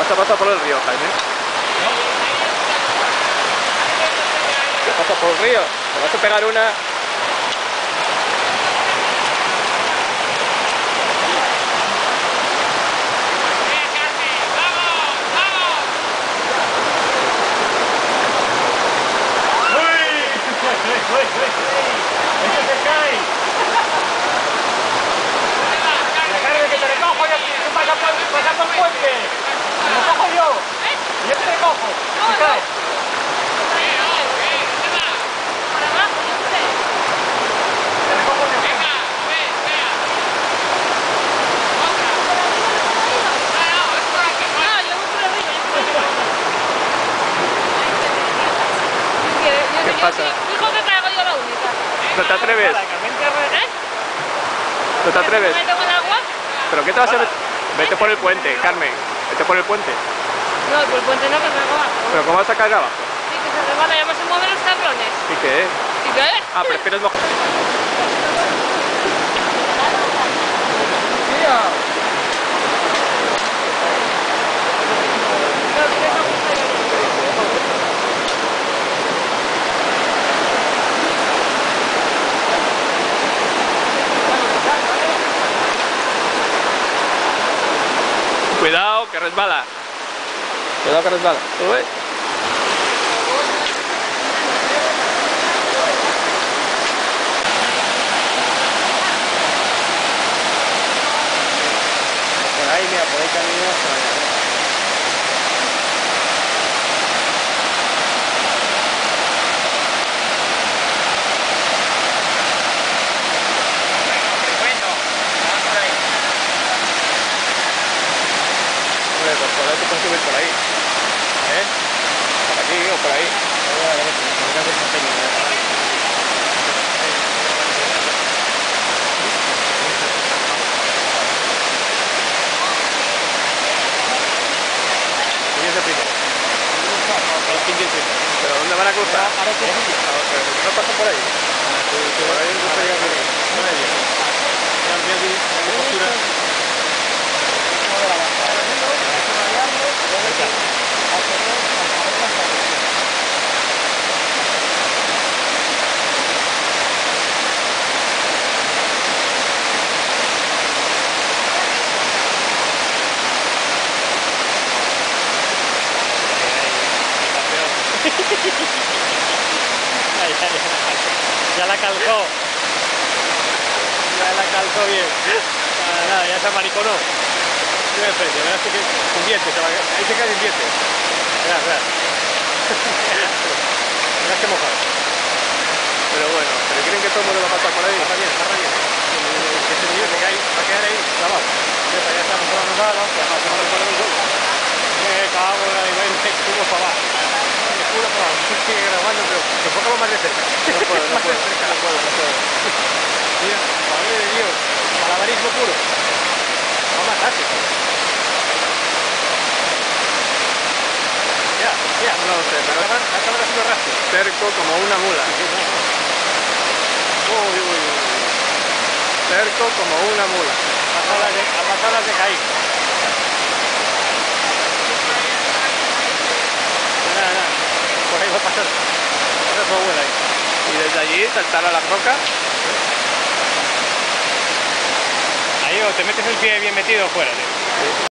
Vas a pasar por el río, Jaime. ¿Qué pasa por el río? Te vas a pegar una. ¡Ese se cae! ¡La carne que te recojo yo! ¡Tú pasas por el puente! ¡Me lo cojo yo! ¡Y yo te recojo! ¡Se cae! ¡Te recojo yo! ¿Qué pasa? Dijo que traigo yo la única. ¿No te atreves? ¿No te atreves? ¿Me meto en el agua? ¿Pero qué te vas a meter? Vete por el puente, Carmen. Vete por el puente. No, por el puente no, que me abajo. ¿Pero cómo vas a caer abajo? Sí, que se resbala, ya no se mueven los tablones. ¿Y qué? ¿Y qué? Ah, prefieres mojar. Cuidado, que resbala. Cuidado que resbala. Uy. Por ahí, mira, por ahí camino hasta allá. Hombre, pues por ahí te puedes subir por ahí. ¿Eh? Por aquí o por ahí. ¿Quién es el primero? ¿Quién es el primero? ¿Pero dónde van a cruzar? Ahora tú ¿No pasan por ahí? Por ahí no se llega por ahí. Mira postura. Ya la calzó. Ya la calzó bien. Nada, ya se amariconó. Mira el frente, verás que un diente, ahí se cae un diente. Verás, verás. Verás que mojado. Pero bueno, ¿pero creen que todo el mundo va a pasar por ahí? Está bien, está bien. Ese niño se cae, va a quedar ahí clavado. Ya está mojado, la hostia, para que no le ponga el gol. Me cago en la de cubo para abajo. Cubo para abajo. Sigue grabando, pero enfócalo más de cerca. No puedo. Mira, madre de Dios, malabarismo puro. Va a matarse. Ya, No lo sé, pero la cámara ha sido rastro. cerco como una mula. Uy. Cerco como una mula. A pasadas de caída. Nada. Por ahí va a pasar. Pasa tu abuela ahí. Y desde allí saltar a la roca. Ahí o te metes el pie bien metido o fuera, tío.